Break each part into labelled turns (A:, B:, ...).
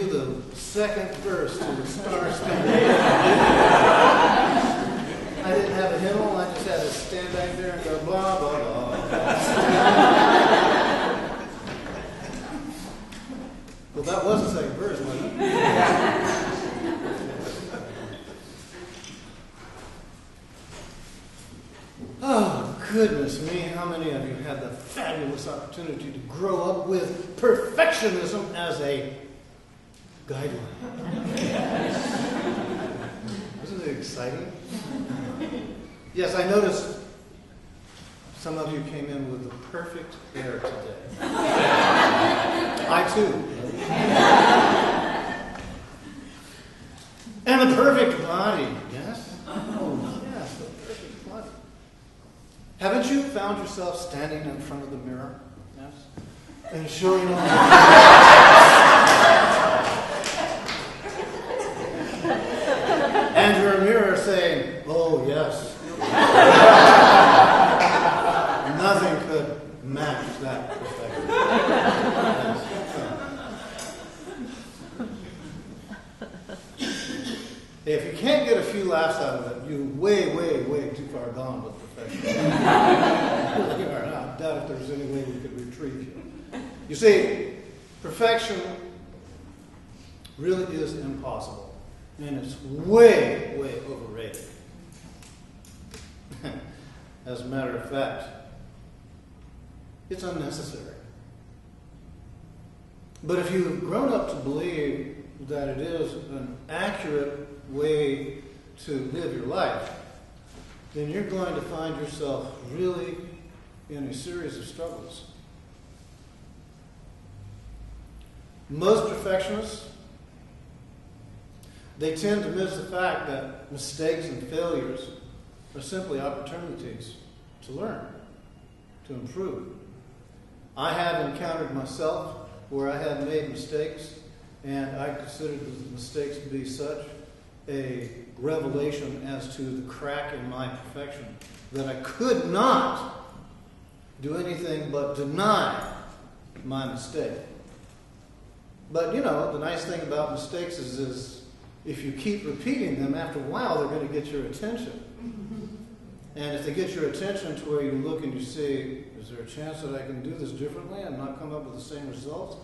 A: do the second verse to the Star-Spangled I didn't have a hymnal, I just had to stand back there and go blah, blah, blah. Well, that was the second verse, wasn't it? Oh, goodness me, how many of you had the fabulous opportunity to grow up with perfectionism as a guideline? Isn't it exciting? Yes, I noticed some of you came in with the perfect hair today. I too. And the perfect body, yes? Oh, yes, the perfect body. Haven't you found yourself standing in front of the mirror? Yes? And showing off. And your mirror saying, oh, yes. Nothing could match that perfection. If you can't get a few laughs out of it, you're way, way, way too far gone with perfection. I doubt if there's any way we could retrieve you. You see, perfection really is impossible. And it's way, way overrated. As a matter of fact, it's unnecessary. But if you've grown up to believe that it is an accurate way to live your life, then you're going to find yourself really in a series of struggles. Most perfectionists, they tend to miss the fact that mistakes and failures are simply opportunities to learn, to improve. I have encountered myself where I have made mistakes, and I considered the mistakes to be such a revelation as to the crack in my perfection that I could not do anything but deny my mistake. But, you know, the nice thing about mistakes is if you keep repeating them, after a while they're going to get your attention. And if they get your attention to where you look and you see, is there a chance that I can do this differently and not come up with the same results?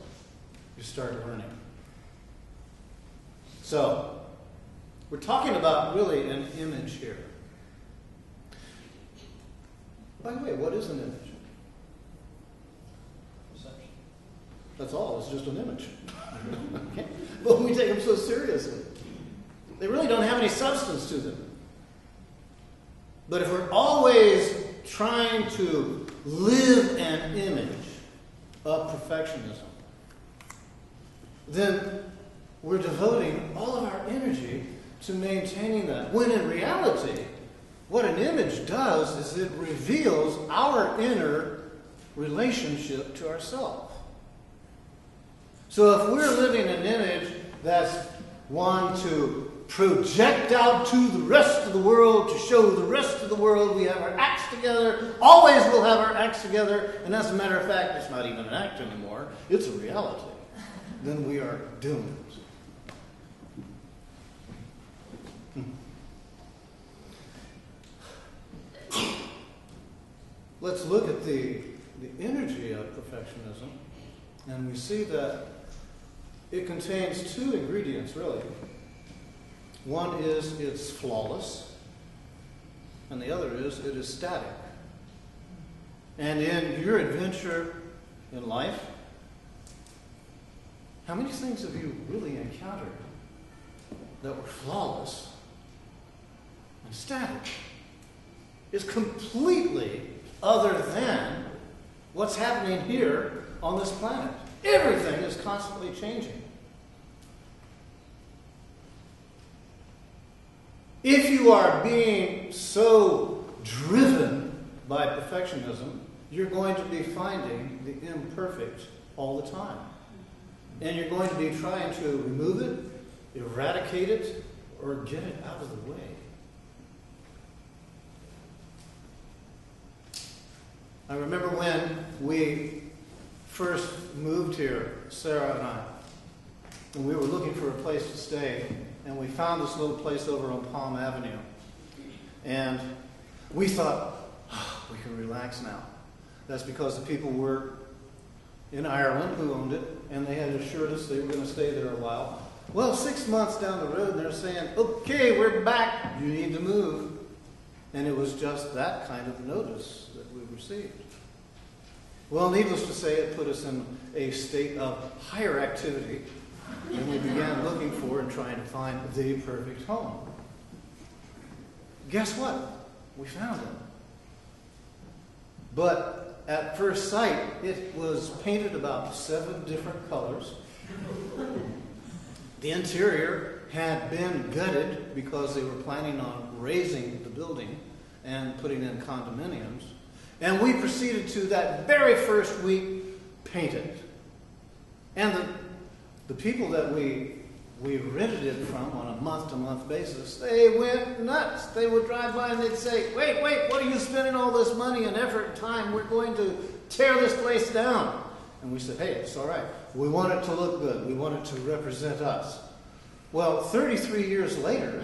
A: You start learning. So, we're talking about really an image here. By the way, what is an image? Perception. That's all, it's just an image. Okay? But we take them so seriously. They really don't have any substance to them. But if we're always trying to live an image of perfectionism, then we're devoting all of our energy to maintaining that. When in reality, what an image does is it reveals our inner relationship to ourselves. So if we're living an image that's one to project out to the rest of the world, to show the rest of the world we have our acts together, always we'll have our acts together, and as a matter of fact, it's not even an act anymore, it's a reality, then we are doomed. Let's look at the energy of perfectionism, and we see that it contains two ingredients, really. One is it's flawless, and the other is it is static. And in your adventure in life, how many things have you really encountered that were flawless and static? It's completely other than what's happening here on this planet. Everything is constantly changing. If you are being so driven by perfectionism, you're going to be finding the imperfect all the time. And you're going to be trying to remove it, eradicate it, or get it out of the way. I remember when we first moved here, Sarah and I, and we were looking for a place to stay, and we found this little place over on Palm Avenue. And we thought, oh, we can relax now. That's because the people were in Ireland who owned it, and they had assured us they were going to stay there a while. Well, 6 months down the road, they're saying, okay, we're back. You need to move. And it was just that kind of notice that we received. Well, needless to say, it put us in a state of higher activity, and we began looking for and trying to find the perfect home. Guess what? We found it. But at first sight, it was painted about 7 different colors. The interior had been gutted because they were planning on raising the building and putting in condominiums. And we proceeded to, that very first week, paint it. And the people that we rented it from on a month-to-month basis, they went nuts. They would drive by and they'd say, wait, what are you spending all this money and effort and time? We're going to tear this place down. And we said, hey, it's all right. We want it to look good. We want it to represent us. Well, 33 years later,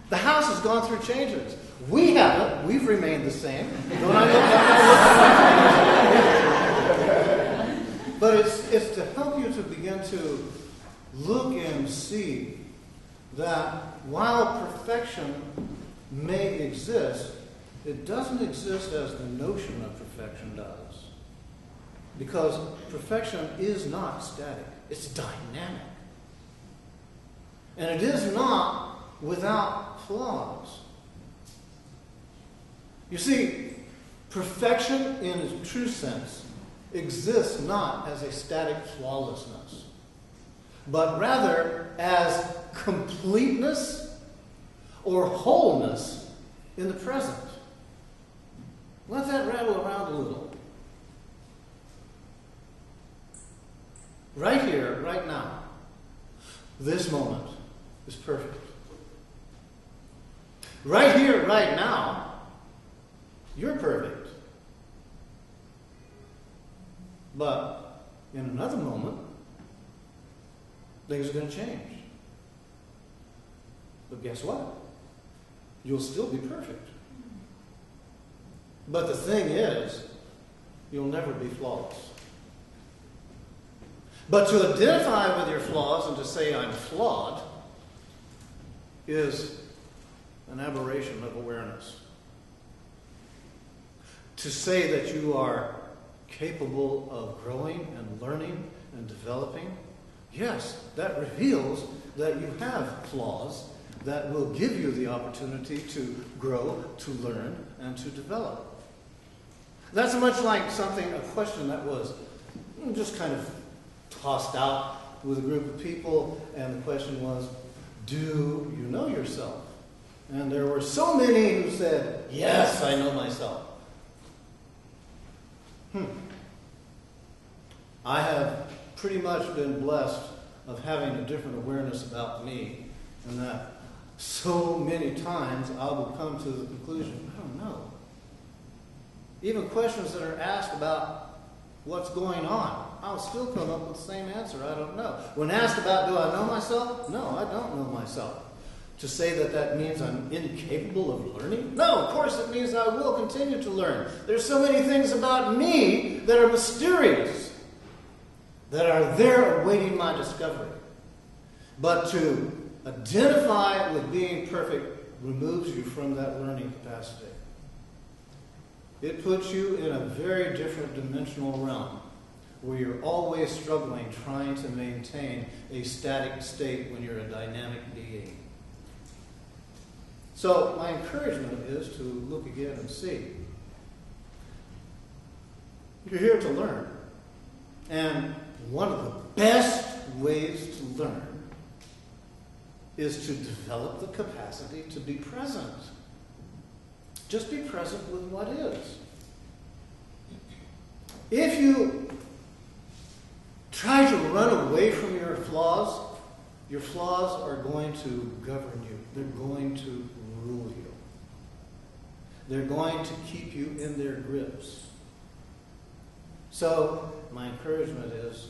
A: the house has gone through changes. We haven't. We've remained the same. Don't I look But it's to help you to begin to look and see that while perfection may exist, it doesn't exist as the notion of perfection does. Because perfection is not static. It's dynamic. And it is not without flaws. You see, perfection in its true sense exists not as a static flawlessness, but rather as completeness or wholeness in the present. Let that rattle around a little. Right here, right now, this moment is perfect. Right here, right now, you're perfect. But in another moment, things are going to change. But guess what? You'll still be perfect. But the thing is, you'll never be flawless. But to identify with your flaws and to say I'm flawed is an aberration of awareness. To say that you are capable of growing and learning and developing, yes, that reveals that you have flaws that will give you the opportunity to grow, to learn, and to develop. That's much like a question that was just kind of tossed out with a group of people, and the question was, do you know yourself? And there were so many who said, yes, I know myself. I have pretty much been blessed of having a different awareness about me, and that so many times I will come to the conclusion, I don't know. Even questions that are asked about what's going on, I'll still come up with the same answer, I don't know. When asked about, do I know myself? No, I don't know myself. To say that means I'm incapable of learning? No, of course it means I will continue to learn. There's so many things about me that are mysterious, that are there awaiting my discovery. But to identify with being perfect removes you from that learning capacity. It puts you in a very different dimensional realm, where you're always struggling, trying to maintain a static state when you're a dynamic being. So my encouragement is to look again and see. You're here to learn. And one of the best ways to learn is to develop the capacity to be present. Just be present with what is. If you try to run away from your flaws are going to govern you. They're going to rule you. They're going to keep you in their grips. So my encouragement is,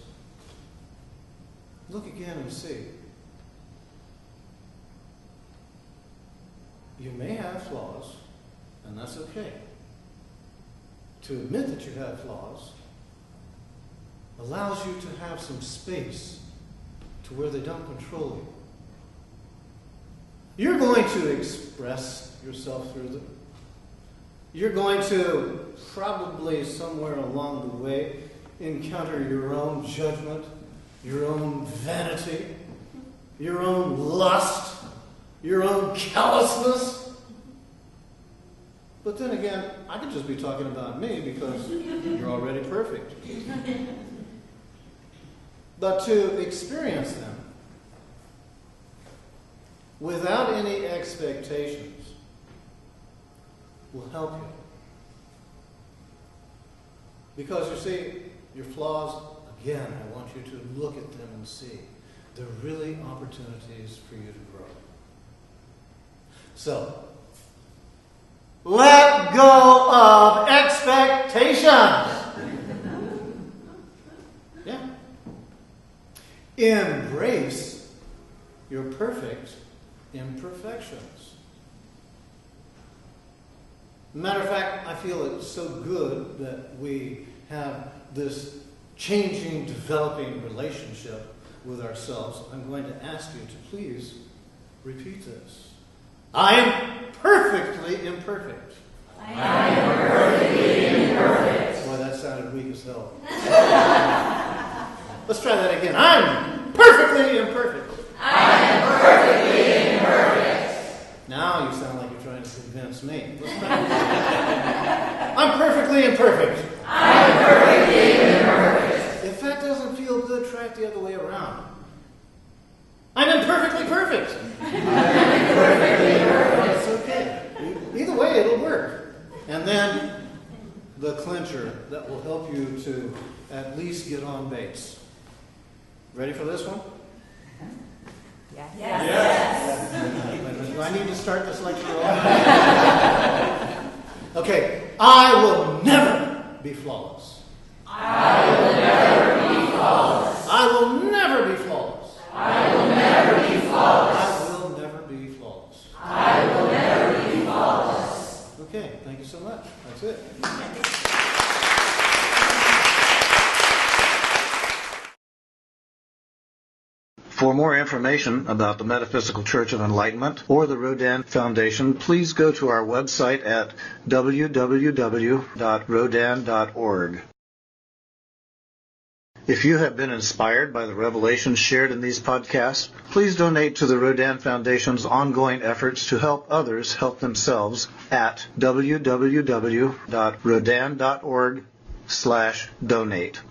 A: look again and see. You may have flaws, and that's okay. To admit that you have flaws allows you to have some space to where they don't control you. You're going to express yourself through them. You're going to probably somewhere along the way encounter your own judgment, your own vanity, your own lust, your own callousness. But then again, I could just be talking about me because you're already perfect. But to experience them without any expectations will help you. Because you see, your flaws, again, I want you to look at them and see. They're really opportunities for you to grow. So, let go of expectations. Yeah. Embrace your perfect imperfections. Matter of fact, I feel it's so good that we have this changing, developing relationship with ourselves. I'm going to ask you to please repeat this. I am perfectly imperfect.
B: I am perfectly imperfect.
A: Boy, that sounded weak as hell. Let's try that again. I'm perfectly imperfect.
B: I am perfectly imperfect.
A: Now you sound like you're trying to convince me. Let's try it again. I'm perfectly imperfect.
B: I am perfectly imperfect.
A: If that doesn't feel good, try it the other way around. I'm imperfectly perfect.
B: I am perfectly imperfect.
A: It's okay. Either way, it'll work. And then the clincher that will help you to at least get on base. Ready for this one?
B: Yes. Yes.
A: Do I need to start this lecture over? Okay. I will never be flawless.
B: I will never be flawless.
A: I will never be flawless.
B: I will never be flawless.
A: I will never be flawless.
B: I will never be flawless.
A: Okay, thank you so much. That's it. For more information about the Metaphysical Church of Enlightenment or the Rodin Foundation, please go to our website at www.rodin.org. If you have been inspired by the revelations shared in these podcasts, please donate to the Rodin Foundation's ongoing efforts to help others help themselves at www.rodin.org/donate.